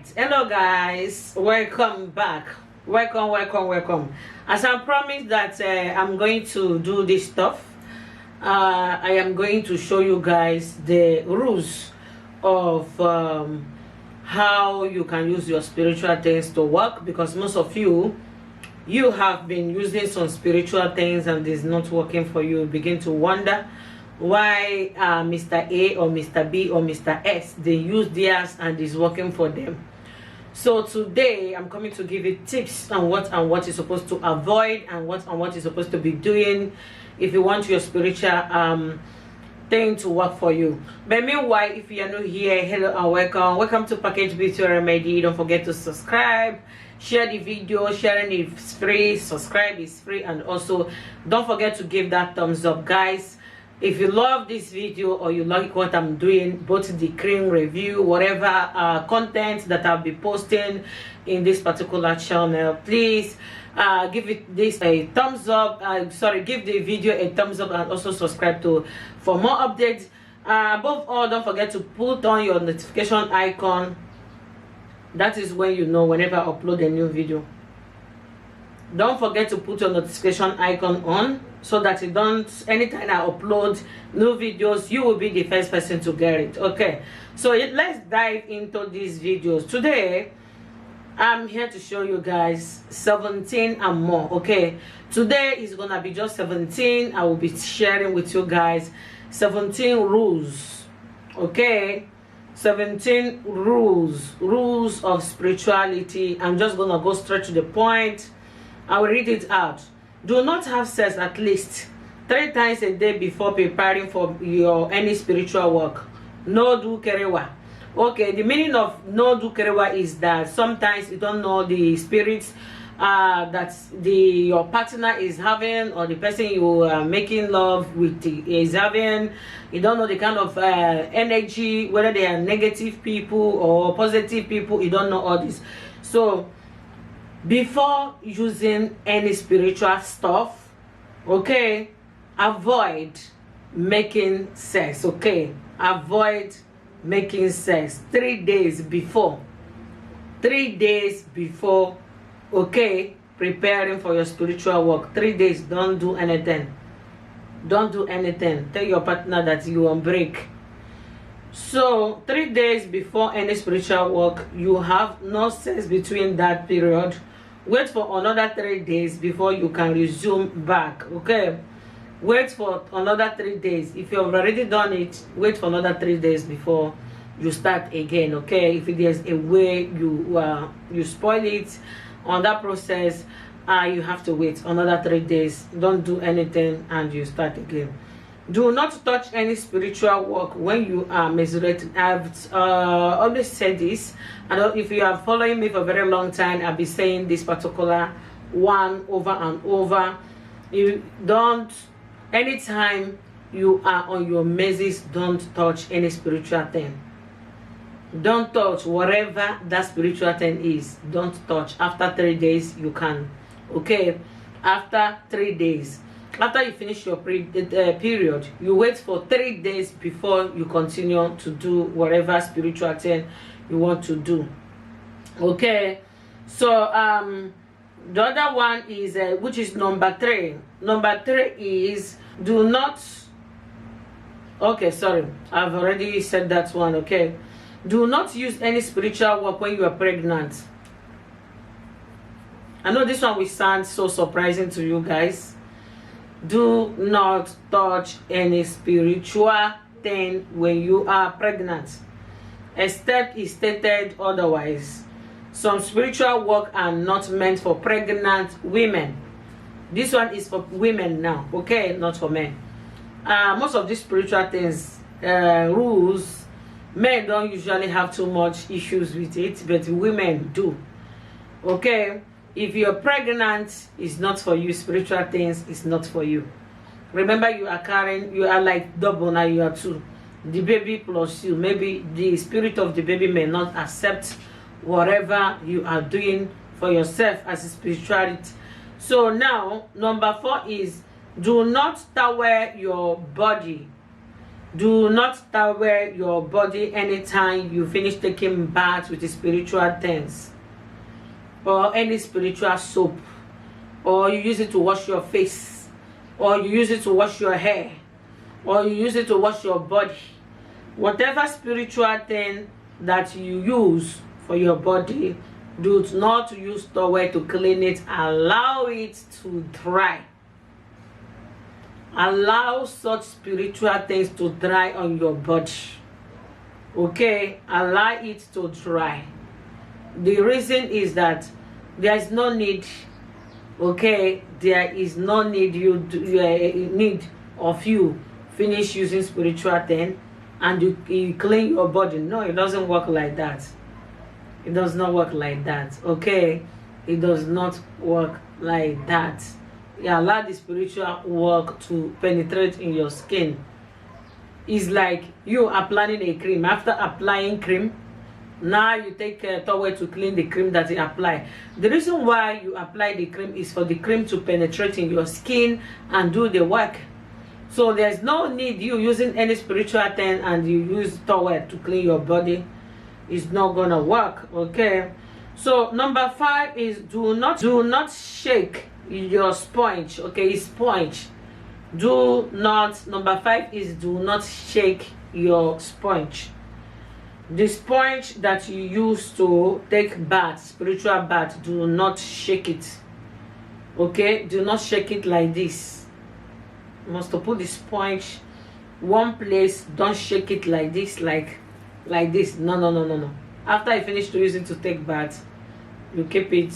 right, hello guys, welcome back. Welcome. As I promised that I'm going to do this stuff, I am going to show you guys the rules of how you can use your spiritual things to work, because most of you have been using some spiritual things and it's not working for you. Begin to wonder why Mr. A or Mr. B or Mr. S, they use theirs and it's working for them. So today I'm coming to give you tips on what you're supposed to avoid and what you're supposed to be doing if you want your spiritual thing to work for you. But meanwhile, if you are new here, hello and welcome to Package Beauty Remedy. Don't forget to subscribe, share the video. Sharing is free, subscribe is free, and also don't forget to give that thumbs up, guys. If you love this video or you like what I'm doing, both the cream review, whatever content that I'll be posting in this particular channel, please give it this a thumbs up. Give the video a thumbs up and also subscribe for more updates. Above all, don't forget to put on your notification icon. That is when you know whenever I upload a new video. Don't forget to put your notification icon on so that you don't, anytime I upload new videos, you will be the first person to get it. Okay, so let's dive into these videos. Today I'm here to show you guys 17 and more. Okay, today is gonna be just 17. I will be sharing with you guys 17 rules. Okay, 17 rules of spirituality. I'm just gonna go straight to the point. I will read it out. Do not have sex at least 3 times a day before preparing for your any spiritual work. No do kerewa. Okay, the meaning of no do kerewa is that sometimes you don't know the spirits that your partner is having, or the person you are making love with is having. You don't know the kind of energy, whether they are negative people or positive people. You don't know all this. So before using any spiritual stuff, okay, avoid making sex. Okay, avoid making sex 3 days before. 3 days before, okay, preparing for your spiritual work. 3 days, don't do anything. Don't do anything. Tell your partner that you on break. So 3 days before any spiritual work, you have no sex between that period. Wait for another 3 days before you can resume back. Okay, wait for another 3 days. If you've already done it, wait for another 3 days before you start again. Okay, if there's a way you spoil it on that process, you have to wait another 3 days. Don't do anything and you start again. Do not touch any spiritual work when you are menstruating. I've always said this, and if you are following me for a very long time, I'll be saying this particular one over and over. You don't, anytime you are on your menses, don't touch any spiritual thing. Don't touch whatever that spiritual thing is. Don't touch. After 3 days you can. Okay, after 3 days, after you finish your period, you wait for 3 days before you continue to do whatever spiritual thing you want to do. Okay, so the other one is which is number 3. Number 3 is do not, okay, sorry, I've already said that one. Okay, do not use any spiritual work when you are pregnant. I know this one will sound so surprising to you guys. Do not touch any spiritual thing when you are pregnant, except it's stated otherwise. Some spiritual work are not meant for pregnant women. This one is for women now, okay, not for men. Most of these spiritual things, rules, men don't usually have too much issues with it, but women do. Okay, if you're pregnant, it's not for you. Spiritual things is not for you. Remember, you are carrying, you are like double, now you are 2. The baby plus you. Maybe the spirit of the baby may not accept whatever you are doing for yourself as a spirituality. So now, number 4 is do not towel your body Do not towel your body anytime you finish taking bath with the spiritual things or any spiritual soap, or you use it to wash your face, or you use it to wash your hair, or you use it to wash your body. Whatever spiritual thing that you use for your body, do not use towel to clean it. Allow it to dry. Allow such spiritual things to dry on your body. Okay, allow it to dry. The reason is that there is no need, okay, there is no need need of you finish using spiritual thing and you clean your body. No, it doesn't work like that. It does not work like that. Okay, it does not work like that. You allow the spiritual work to penetrate in your skin. It's like you applying a cream. After applying cream, now you take a towel to clean the cream that you apply. The reason why you apply the cream is for the cream to penetrate in your skin and do the work. So there's no need you using any spiritual thing and you use towel to clean your body. It's not gonna work. Okay, so number 5 is do not shake your sponge. Okay, sponge. Do not, number 5 is do not shake your sponge. The sponge that you use to take bath, spiritual bath, do not shake it. Okay, do not shake it like this. You must put the sponge one place. Don't shake it like this, like this. No. After you finish to use it to take bath, you keep it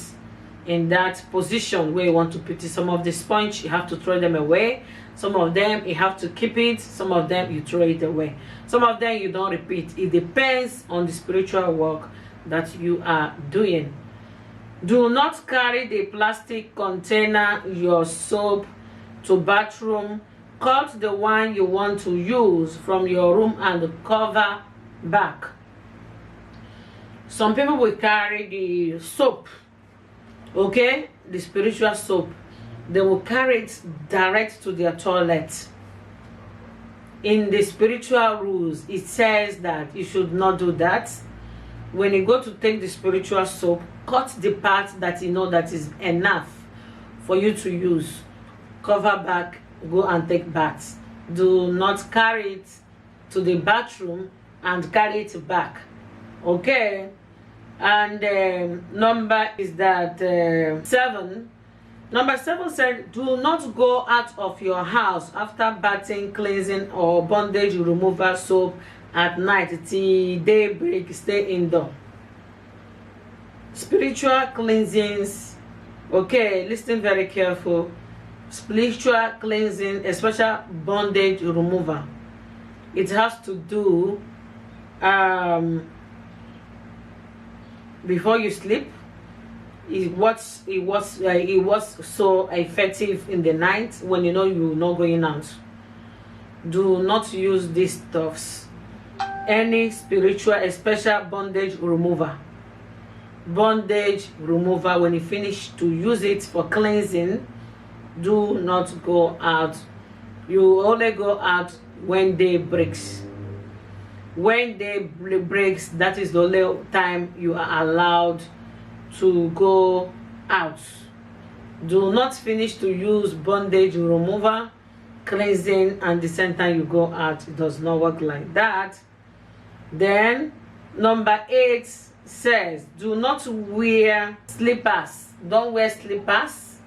in that position where you want to put it. Some of the sponge you have to throw them away. Some of them you have to keep it. Some of them you throw it away. Some of them you don't repeat. It depends on the spiritual work that you are doing. Do not carry the plastic container your soap to bathroom. Cut the one you want to use from your room and cover back. Some people will carry the soap, okay, the spiritual soap. They will carry it direct to their toilet. In the spiritual rules, it says that you should not do that. When you go to take the spiritual soap, cut the part that you know that is enough for you to use. Cover back, go and take baths. Do not carry it to the bathroom and carry it back. Okay, and number is that 7. Number 7 said, do not go out of your house after bathing, cleansing, or bondage removal soap at night till daybreak. Stay indoor. Spiritual cleansings. Okay, listen very careful. Spiritual cleansing, especially bondage removal. It has to do before you sleep. It was so effective in the night when you know you're not going out. Do not use these stuffs. Any spiritual, especially bondage remover. Bondage remover, when you finish to use it for cleansing, do not go out. You only go out when day breaks. When day breaks, that is the only time you are allowed to go out. Do not finish to use bondage remover, cleansing, and the same time you go out. It does not work like that. Then number 8 says, do not wear slippers. Don't wear slippers.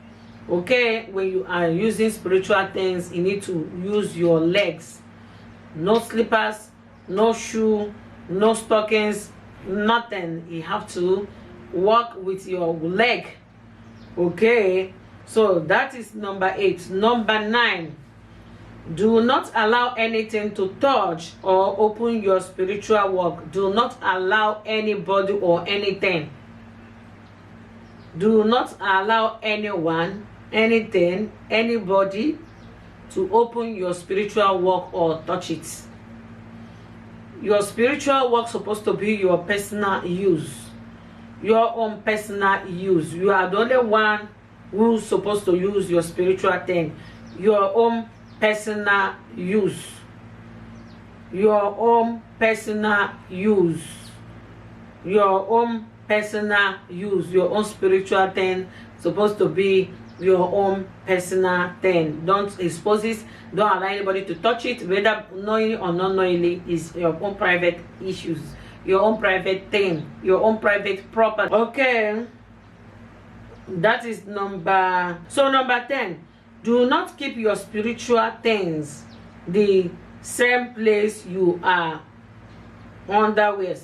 Okay, when you are using spiritual things, you need to use your legs. No slippers, no shoe, no stockings, nothing. You have to walk with your leg. Okay, so that is number 8. Number 9, do not allow anything to touch or open your spiritual work. Do not allow anybody or anything. Do not allow anyone, anything, anybody to open your spiritual work or touch it. Your spiritual work is supposed to be your personal use. Your own personal use. You are the only one who's supposed to use your spiritual thing. Your own personal use. your own personal use. Your own personal use. Your own spiritual thing supposed to be your own personal thing. Don't expose it. Don't allow anybody to touch it, whether knowingly or not knowingly. Is your own private issues, your own private thing, your own private property. Okay, that is number 10. Do not keep your spiritual things the same place you are underwears.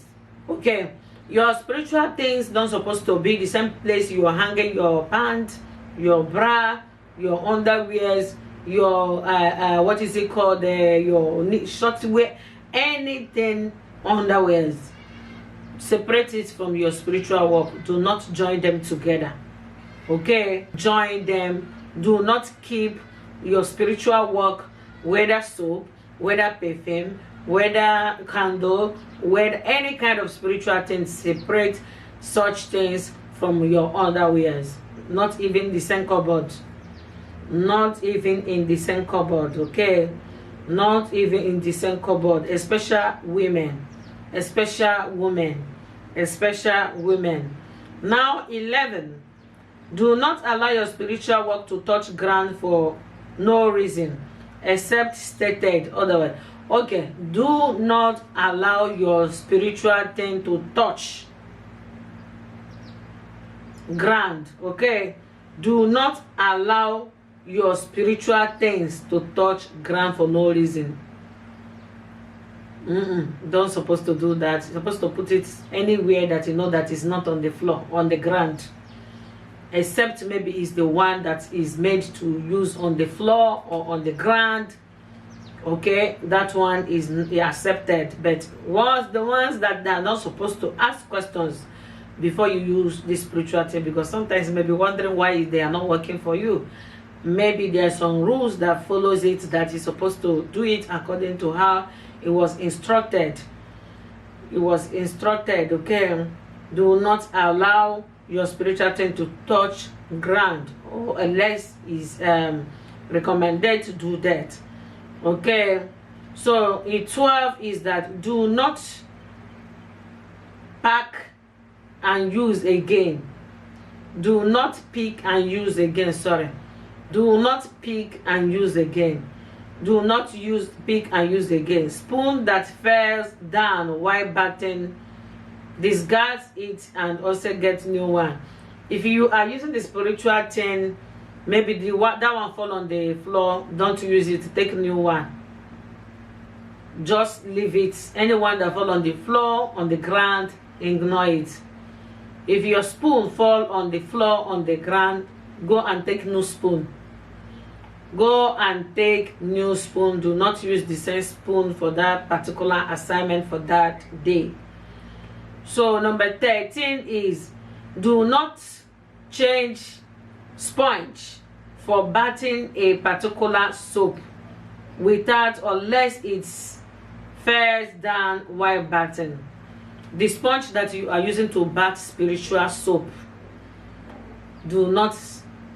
Okay, your spiritual things don't supposed to be the same place you are hanging your pants, your bra, your underwears, your what is it called, your short wear, anything underwears. Separate it from your spiritual work. Do not join them together. Okay, join them. Do not keep your spiritual work, whether soap, whether perfume, whether candle, whether any kind of spiritual thing. Separate such things from your underwears. Not even the same cupboard. Not even in the same cupboard. Okay, not even in the same cupboard. Especially women. Especially women. Especially women. Now 11. Do not allow your spiritual work to touch ground for no reason except stated otherwise. Okay, do not allow your spiritual thing to touch ground. Okay, do not allow your spiritual things to touch ground for no reason. Don't supposed to do that. You're supposed to put it anywhere that you know that is not on the floor, on the ground, except maybe it's the one that is made to use on the floor or on the ground. Okay, that one is accepted. But was the ones that are not supposed to ask questions before you use this spiritual thing, because sometimes you may be wondering why they are not working for you. Maybe there are some rules that follows it, that you're supposed to do it according to how it was instructed. It was instructed. Okay, do not allow your spiritual thing to touch ground, or unless is recommended to do that. Okay, so in 12 is that do not pack and use again. Do not pick and use again. Sorry, do not pick and use again. Do not use pick and use again. Spoon that falls down while batting, discard it and also get new one. If you are using the spiritual thing, maybe that one fall on the floor, don't use it. Take new one. Just leave it. Anyone that fall on the floor, on the ground, ignore it. If your spoon fall on the floor, on the ground, go and take new spoon. Go and take new spoon. Do not use the same spoon for that particular assignment for that day. So number 13 is do not change sponge for bathing a particular soap without, unless it's falls down while bathing. The sponge that you are using to bath spiritual soap, do not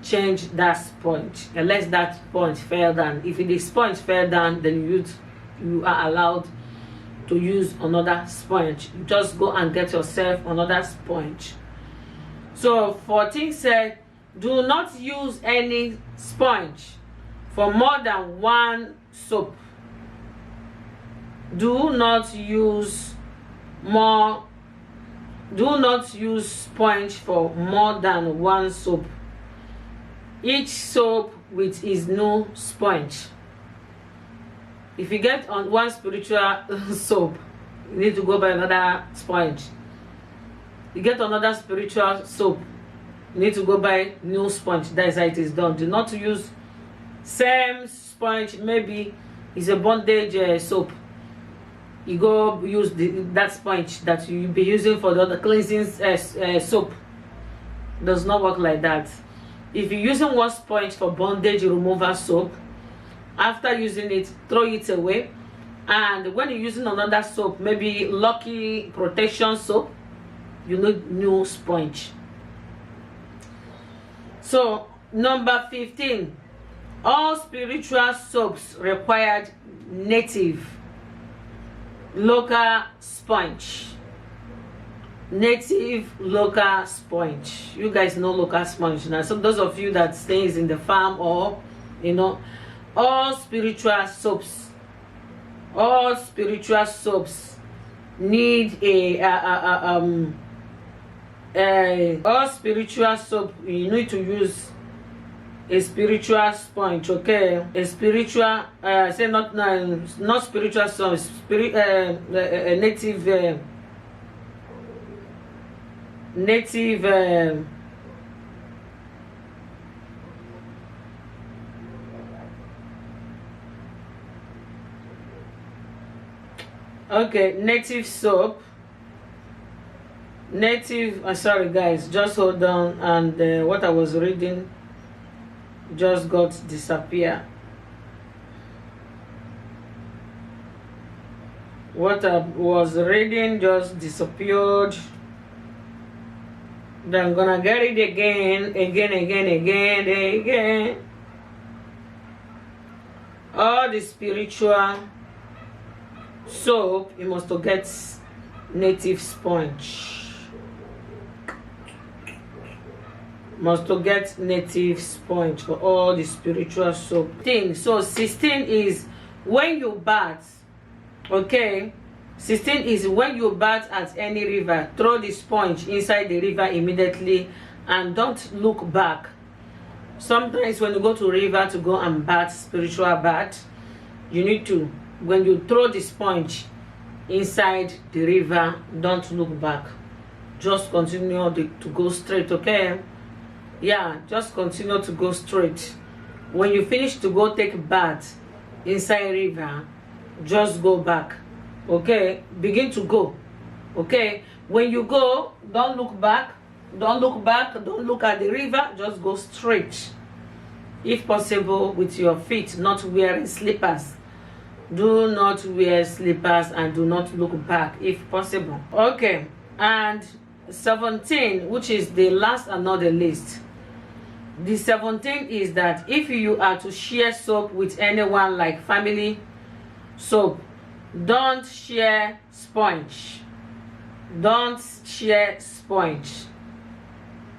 change that sponge unless that sponge fell down. If the sponge fell down, then you are allowed to use another sponge. Just go and get yourself another sponge. So 14 said, do not use any sponge for more than one soap. Do not use sponge for more than one soap. Each soap with its new sponge. If you get on one spiritual soap, you need to go buy another sponge. You get another spiritual soap, you need to go buy new sponge. That is how it is done. Do not use same sponge. Maybe it's a bondage soap. You go use that sponge that you be using for the other cleansing soap. Does not work like that. If you're using one sponge for bondage remover soap, after using it, throw it away. And when you're using another soap, maybe Lucky Protection soap, you need new sponge. So number 15, all spiritual soaps required native local sponge. Native local sponge. You guys know local sponge now. So those of you that stays in the farm, or you know, all spiritual soaps need all spiritual soap, you need to use a spiritual sponge, okay? A spiritual say not spiritual soap, native okay, native soap, native sorry guys, just hold on, and what I was reading just got disappear. What I was reading just disappeared. Then I'm gonna get it again. All the spiritual soap, you must to get native sponge. Must to get native sponge for all the spiritual soap things. So 16 is when you bath, okay? 16 is when you bath at any river, throw the sponge inside the river immediately and don't look back. Sometimes when you go to river to go and bath, spiritual bath, you need to, when you throw the sponge inside the river, don't look back. Just continue to go straight, okay? Yeah, just continue to go straight. When you finish to go take bath inside river, just go back, okay? Begin to go, okay? When you go, don't look back, don't look at the river, just go straight. If possible, with your feet, not wearing slippers. Do not wear slippers and do not look back if possible, okay? And 17, which is the last and not the least, the 17 is that if you are to share soap with anyone, like family soap, don't share sponge. Don't share sponge.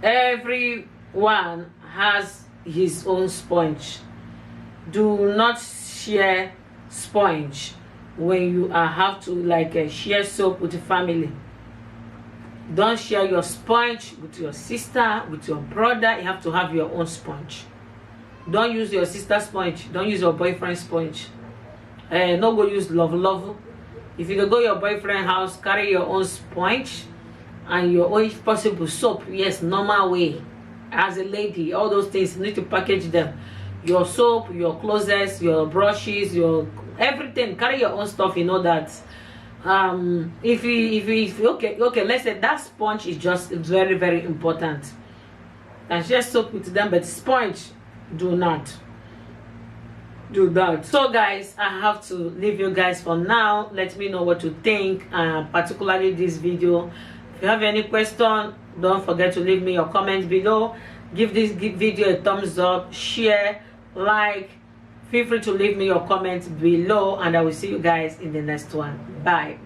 Everyone has his own sponge. Do not share sponge when you have to share soap with the family. Don't share your sponge with your sister, with your brother. You have to have your own sponge. Don't use your sister's sponge. Don't use your boyfriend's sponge. No go use love. If you go your boyfriend's house, carry your own sponge and your own, if possible, soap. Yes, normal way. As a lady, all those things, you need to package them. Your soap, your clothes, your brushes, your everything. Carry your own stuff. You know that. If okay, let's say that sponge is just very, very important. And share soap with them, but sponge, do not do that. So guys, I have to leave you guys for now. Let me know what you think, particularly this video. If you have any question, don't forget to leave me your comments below. Give this video a thumbs up, share, like. Feel free to leave me your comments below, and I will see you guys in the next one. Bye.